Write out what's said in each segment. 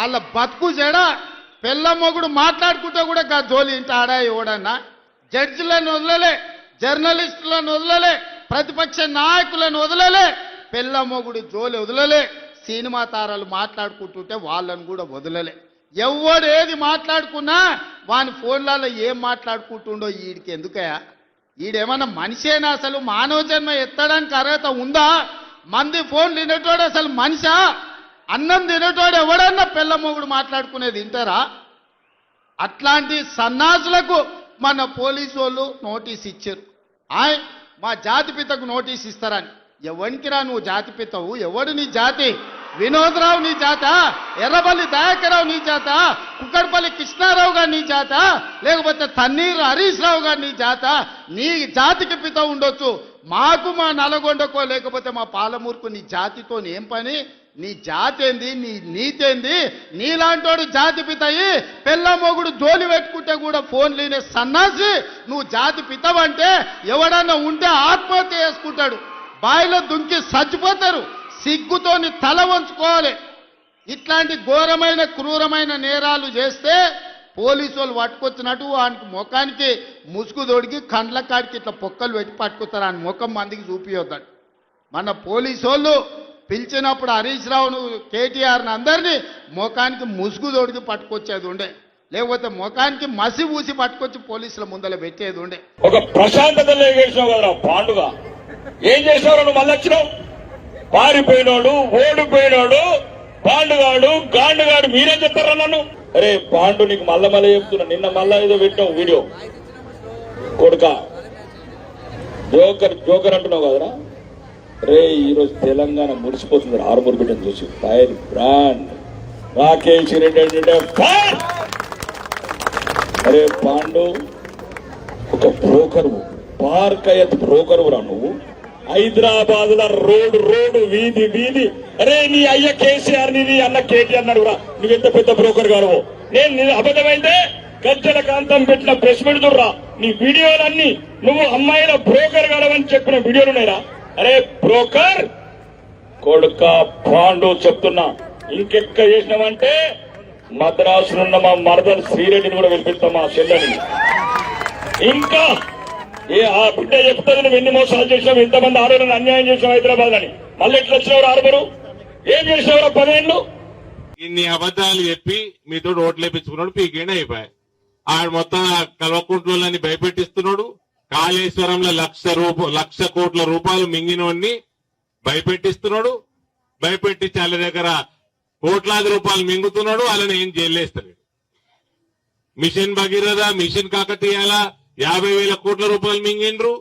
వాళ్ళ బతుకు జడ పిల్ల మొగుడు మాట్లాడుకుంటే కూడా గా జోలి ఇంట ఆడా ఎవడన్నా జడ్జిలను వదలలే, జర్నలిస్టులను వదలలే, ప్రతిపక్ష నాయకులను వదలలే, పిల్ల మొగుడు జోలి వదలలే. సినిమా తారాలు మాట్లాడుకుంటుంటే వాళ్ళను కూడా వదలలే. ఎవడు ఏది మాట్లాడుకున్నా వాని ఫోన్లలో ఏం మాట్లాడుకుంటుండో వీడికి ఎందుకయా? వీడేమన్నా మనిషేనా? అసలు మానవ జన్మ ఎత్తడానికి అర్హత ఉందా? మంది ఫోన్ తినేటోడు అసలు మనిషా? అన్నం తినేటోడు ఎవడన్నా పిల్ల మొగుడు మాట్లాడుకునేది వింటారా? అట్లాంటి సన్నాసులకు మన పోలీసు వాళ్ళు నోటీస్ ఇచ్చారు. మా జాతిపితకు నోటీస్ ఇస్తారని. ఎవరికిరా నువ్వు జాతిపితవు? ఎవడు నీ జాతి? వినోద్రావు నీ జాత? ఎర్రబల్లి దయాకరావు నీ జాత? కుక్కడపల్లి కృష్ణారావు గారు నీ జాత? లేకపోతే తన్నీరు హరీష్ రావు గారు నీ జాత? నీ జాతికి పిత ఉండొచ్చు, మాకు మా నల్గొండకో లేకపోతే మా పాలమూరుకు నీ జాతితో ఏం పని? నీ జాతి ఏంది? నీ నీతేంది? నీలాంటోడు జాతి పితయి పిల్ల మొగుడు జోలి పెట్టుకుంటే కూడా ఫోన్ లేనే సన్నాసి నువ్వు జాతి పితవంటే ఎవడన్నా ఉంటే ఆత్మహత్య చేసుకుంటాడు. బాయిలో దుంకి చచ్చిపోతారు. సిగ్గుతోని తల వంచుకోవాలి. ఇట్లాంటి ఘోరమైన క్రూరమైన నేరాలు చేస్తే పోలీసు వాళ్ళు పట్టుకొచ్చినట్టు వానికి ముఖానికి ముసుగు తొడిగి కండ్ల కాడికి ఇట్లా పొక్కలు పెట్టి పట్టుకుతారు. ఆయన ముఖం మందికి చూపియొద్దండి. మన పోలీసు వాళ్ళు పిలిచినప్పుడు హరీష్ రావును కేటీఆర్ని అందరినీ ముఖానికి ముసుగు తొడిగి పట్టుకొచ్చేది ఉండే, లేకపోతే ముఖానికి మసి ఊసి పట్టుకొచ్చి పోలీసుల ముందర పెట్టేది ఉండే. ఒక ప్రశాంతత లేకేసినావు కదా పాండుగ. ఏం చేసినావు నువ్వు? మళ్ళీ వచ్చినావు. పారిపోయినోడు, ఓడిపోయినోడు, పాండుగాడు, గాండుగాడు మీరేం చెప్తారా నన్ను? అరే పాండు నీకు మళ్ళా చెప్తున్నా. నిన్న మళ్ళా ఏదో పెట్టినావు వీడియో. కొడుక జోకర్ అంటున్నావు కదరా. రే ఈరోజు తెలంగాణ మురిసిపోతుంది ఆరుమూరు బిడ్డను చూసి. Fire brand Rakesh Reddy. అరే పాండు ఒక బ్రోకరు, పార్కయత్ బ్రోకరు రా నువ్వు. హైదరాబాద్ లో రోడ్డు వీధి. అరే నీ అయ్య కేసీఆర్ నీ అన్న కేటీఆర్ అన్నాడు రా. నువ్వెంత పెద్ద బ్రోకర్ గారు. నేను అబద్ధమైతే గజ్జల కాంతం పెట్టిన ప్రెస్ మీట్ చూడరా. నీ వీడియోలన్నీ నువ్వు అమ్మాయిల బ్రోకర్ గాడవని చెప్పిన వీడియోలు ఉన్నాయిరా. అరే బ్రోకర్ కొడుక పాండు చెప్తున్నా, ఇంకెక్క చేసినామంటే మద్రాసునున్న మా మరదలు శ్రీరెడ్డిని కూడా పిలిపిస్తాం, మా చెల్లెని. ఇంకా ఆ బిడ్డ చెప్తుంది నువ్వు ఎన్ని మోసాలు చేసినావు, ఎంతమంది ఆడవాళ్ళని అన్యాయం చేసినావు హైదరాబాద్ అని. మళ్ళీ ఎట్లా వచ్చినవారు ఆరుమరు? ఏం చేసినవరా 10 ఏళ్ళు? ఇన్ని అబద్ధాలు చెప్పి మీతో ఓట్లేపించుకున్నాడు. పీకేనే అయిపోయాయి. ఆడు మొత్తం కల్వకుంట్లని భయపెట్టిస్తున్నాడు. కాళేశ్వరంలో 1,00,00,000 కోట్ల రూపాయలు మింగినోడిని భయపెట్టిస్తున్నాడు. భయపెట్టించి వాళ్ళ దగ్గర కోట్లాది రూపాయలు మింగుతున్నాడు. వాళ్ళని ఏం జైలేస్తాడు. మిషన్ భగీరథ, మిషన్ కాకతీయాల 50,000 కోట్ల రూపాయలు మింగిండ్రు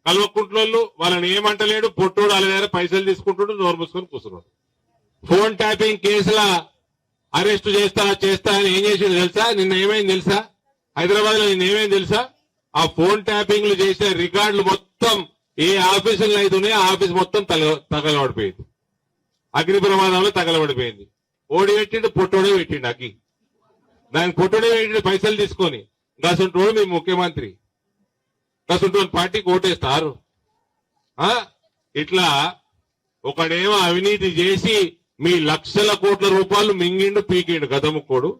కల్వకుంట్లోళ్ళు. వాళ్ళని ఏమంటలేడు. పొట్టోడు వాళ్ళ దగ్గర పైసలు తీసుకుంటాడు, నోరు మూసుకొని కూర్చున్నాడు. ఫోన్ ట్యాపింగ్ కేసుల అరెస్ట్ చేస్తా అని ఏం చేసింది తెలుసా? నిన్న ఏమైంది తెలుసా? హైదరాబాద్ లో నిన్న ఏమైంది తెలుసా? ఆ ఫోన్ ట్యాపింగ్లు చేసిన రికార్డులు మొత్తం ఏ ఆఫీసులో అయితే ఉన్నాయో ఆ ఆఫీస్ మొత్తం తగలబడిపోయింది. అగ్ని ప్రమాదంలో తగలబడిపోయింది. ఓడి పెట్టిండు, పొట్టోడే పెట్టిండు అగ్గి. దానికి పొట్టోడే పెట్టిండు పైసలు తీసుకొని. గసంటోడు మీ ముఖ్యమంత్రి, గసంటోడు పార్టీకి ఓటేస్తారు. ఇట్లా ఒకడేమో అవినీతి చేసి మీ 1,00,00,000 కోట్ల రూపాయలు మింగిండు, పీకిండు గదముక్కోడు.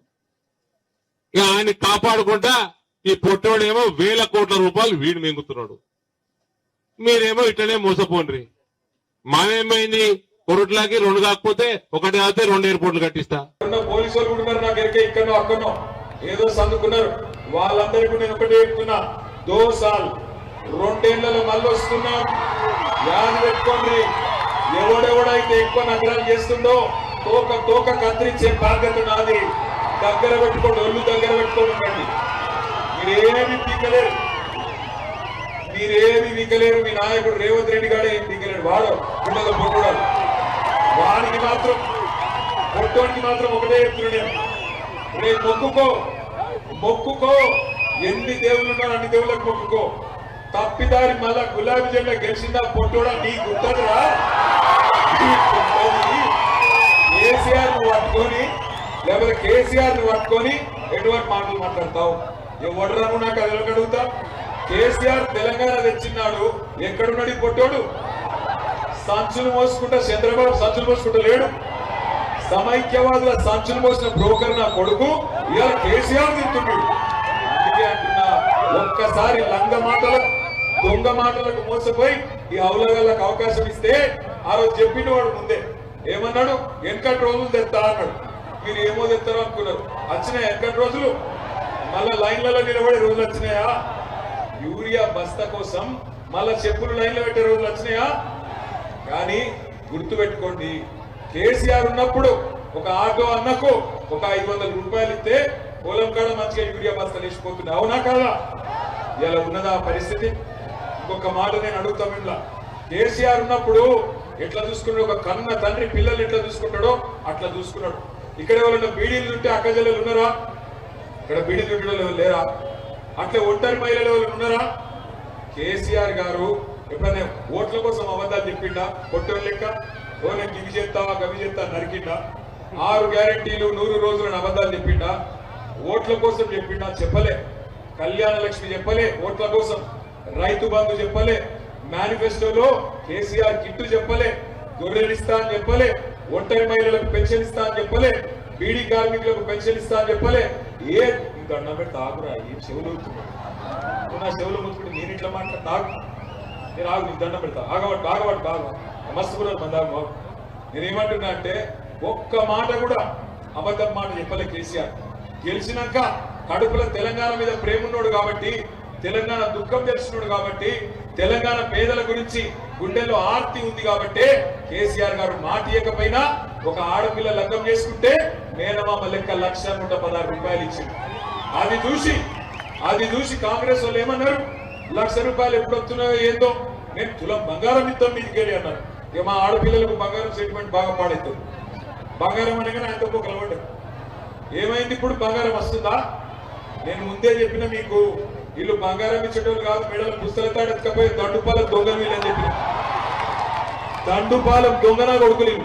ఇక ఆయన్ని కాపాడుకుంటా ఈ పొట్టోడేమో 1,000 కోట్ల రూపాయలు వీడు మింగుతున్నాడు. మీరేమో ఇట్లనే మోసపోండ్రి. మానేమైంది? కొరట్లాకి 2 కాకపోతే 1 కాకపోతే 2 ఎయిర్పోర్ట్లు కట్టిస్తా. పోలీసు వాళ్ళు కూడా ఉన్నారు నా దగ్గర, ఇక్కడో అక్కడో ఏదో సందుకున్నారు. వాళ్ళందరికీ నేను ఒకటే చెప్తున్నా, 2 సార్లు 2 ఏళ్లలో మళ్ళీ వస్తున్నాం. యాద పెట్టుకోండి. ఎవడెవడైతే ఎక్కువ నగరాలు చేస్తుండో తోక కత్తిరించే బాధ్యత నాది. దగ్గర పెట్టుకోండి, ఒళ్ళు దగ్గర పెట్టుకోండి. మీరేమి పీకలేరు, మీ నాయకుడు రేవంత్ రెడ్డి గారు ఏం పీకలేడు. వాడు పిల్లల పొట్టుడాడు. వాడికి మాత్రం పొట్టోడికి మాత్రం ఒకటే చెప్తున్నాడు, రేపు మొక్కుకో ఎన్ని దేవుళ్ళు ఉన్నారు అన్ని దేవుళ్ళకి మొక్కుకో. తప్పిదారి మళ్ళా గులాబీ జెండా గెలిచిందా పొట్టోడా నీకు గుర్తుందిరా? కేసీఆర్ ను పట్టుకొని లేకపోతే కేసీఆర్ ను పట్టుకొని ఎటువంటి మాటలు మాట్లాడతావు? ఎవడరాను నాకు అది అడుగుతా. కేసీఆర్ తెలంగాణ తెచ్చినాడు, ఎక్కడున్నాడు పొట్టోడు? సంచులు మోసుకుంటా చంద్రబాబు సంచులు మోసుకుంటా లేడు. సమైక్యవాదుల సంచులు మోసిన బ్రోకర్ నా కొడుకు ఇవాళ కేసీఆర్ తింటున్నాడు. అందుకే అంటున్నా, ఒక్కసారి లంగ మాటలకు దొంగ మాటలకు మోసపోయి ఈ అవులగాళ్ళకు అవకాశం ఇస్తే ఆ రోజు చెప్పిన వాడు ముందే ఏమన్నాడు, వెనకటి రోజులు తెస్తా అన్నాడు. మీరు ఏమో తెస్తారో అనుకున్నారు, వచ్చినాయి వెనకటి రోజులు. మళ్ళా లైన్లలో నిలబడే రోజులు వచ్చినాయా? యూరియా బస్తా కోసం మళ్ళా చెప్పులు లైన్లో పెట్టే రోజులు వచ్చినాయా? కానీ గుర్తు పెట్టుకోండి, కేసీఆర్ ఉన్నప్పుడు ఒక ఆటో అన్నకు ఒక 500 రూపాయలు ఇస్తే పొలం కాడ మంచిగా యూరియా బస్తాలు వేసిపోతున్నాయి. అవునా కాదా? ఇలా ఉన్నదా పరిస్థితి? ఇంకొక మాట నేను అడుగుతా, మిమ్మల్ని కేసీఆర్ ఉన్నప్పుడు ఎట్లా చూసుకున్నాడు, ఒక కన్న తండ్రి పిల్లలు ఎట్లా చూసుకుంటాడో అట్లా చూసుకున్నాడు. ఇక్కడ ఎవరైనా బీడీలు ఉంటే అక్క చెల్లెలు ఉన్నారా? ఇక్కడ బీడీలు ఉండడం లేరా? అట్లా ఒంటరి మహిళలు ఎవరు ఉన్నారా? కేసీఆర్ గారు ఎప్పుడైనా ఓట్ల కోసం అబద్ధాలు చెప్పిండా? కొట్టోళ్ళు లెక్క ఓ నేను గివి చేస్తా గవి చేస్తా నరికిండా? 6 గ్యారెంటీలు 100 రోజులను అబద్ధాలు చెప్పిండా? ఓట్ల కోసం చెప్పిండా? చెప్పలే. కళ్యాణ లక్ష్మి చెప్పలే ఓట్ల కోసం, రైతు బంధు చెప్పలే, మేనిఫెస్టోలో కేసీఆర్ కిట్టు చెప్పలే, గొర్రెలు ఇస్తా అని చెప్పలే, ఒంటరి మహిళలకు పెన్షన్ ఇస్తా అని చెప్పలే, బీడీ కార్మికులకు పెన్షన్ ఇస్తా అని చెప్పలే. ఏ దండం పెడితే ఆగురా, ఏం చెవులు అవుతున్నాడు నా చెవులు ముట్టుకుంటే నేను ఇట్లా మాట్లాడు తాగు, నేను ఆగు, నీకు దండం పెడతా, ఆగబట్టు మస్తు కూడా మందాగు. నేనేమంటున్నా అంటే ఒక్క మాట కూడా అబద్ధం మాట చెప్పలే కేసీఆర్. గెలిచినాక కడుపులో తెలంగాణ మీద ప్రేమ ఉన్నాడు కాబట్టి, తెలంగాణ దుఃఖం తెలిసినాడు కాబట్టి, తెలంగాణ పేదల గురించి గుండెల్లో ఆర్తి ఉంది కాబట్టి కేసీఆర్ గారు మాట ఇవ్వకపోయినా ఒక ఆడపిల్ల లగ్నం చేసుకుంటే మేనమామ లెక్క 1,116 రూపాయలు ఇచ్చింది. అది చూసి కాంగ్రెస్ వాళ్ళు ఏమన్నారు, 1,00,000 రూపాయలు ఎప్పుడు వస్తున్నాయో ఏందో, నేను తులం బంగారం ఇద్దాం మీదికి వెళ్ళి అన్నారు. ఇక మా ఆడపిల్లలకు బంగారం సెంటిమెంట్ బాగా పాడైతుంది. బంగారం అనగానే ఆయనతో కలవడ్డారు. ఏమైంది ఇప్పుడు? బంగారం వస్తుందా? నేను ముందే చెప్పిన మీకు, వీళ్ళు బంగారం ఇచ్చేటోళ్ళు కాదు, మెడలు పుస్తకాలు ఎత్తుకపోయి దండుపాలెం దొంగలు వీళ్ళని చెప్పిన. దండుపాలెం దొంగన కొడుకులు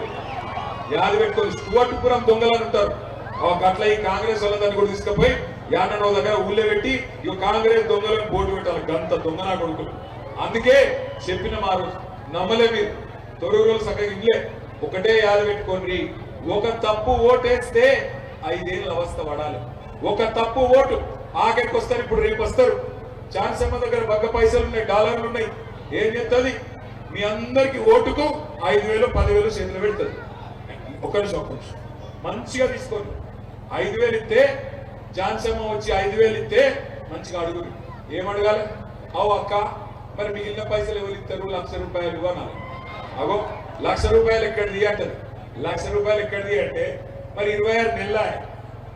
యాది పెట్టుకొని స్టువర్ట్పురం దొంగలని ఉంటారు. అట్లా ఈ కాంగ్రెస్ వాళ్ళందరినీ కూడా తీసుకుపోయి యానో దగ్గర ఊళ్ళో పెట్టి ఇక కాంగ్రెస్ దొంగలను బోటు పెట్టాలి. గంత దొంగన కొడుకులు. అందుకే చెప్పిన మా రోజు నమ్మలే మీరు. 9 రోజులు సగం ఇల్లే ఒకటే యాద పెట్టుకోండి, ఒక తప్పు ఓటేస్తే 5 ఏళ్ళ అవస్థ పడాలి. ఒక తప్పు ఓటు ఆఖరికి వస్తారు, ఇప్పుడు రేపు వస్తారు. ఛాన్సమ్మ దగ్గర బగ్గ పైసలు ఉన్నాయి, డాలర్లు ఉన్నాయి. ఏం చెప్తుంది? మీ అందరికి ఓటుకు 5,000 10,000 చేతులు పెడుతుంది. ఒక నిమిషం మంచిగా తీసుకోండి. 5,000 ఇస్తే ఛాన్సమ్మ వచ్చి 5,000 ఇస్తే మంచిగా అడుగురు. ఏం అడగాలి? అవు అక్క, మరి మిగిలిన పైసలు ఎవరు ఇస్తారు? 1,00,000 రూపాయలు అనాలి. అగో 1,00,000 రూపాయలు ఎక్కడిది అంటది. 1,00,000 రూపాయలు ఎక్కడిది అంటే మరి 26 నెలల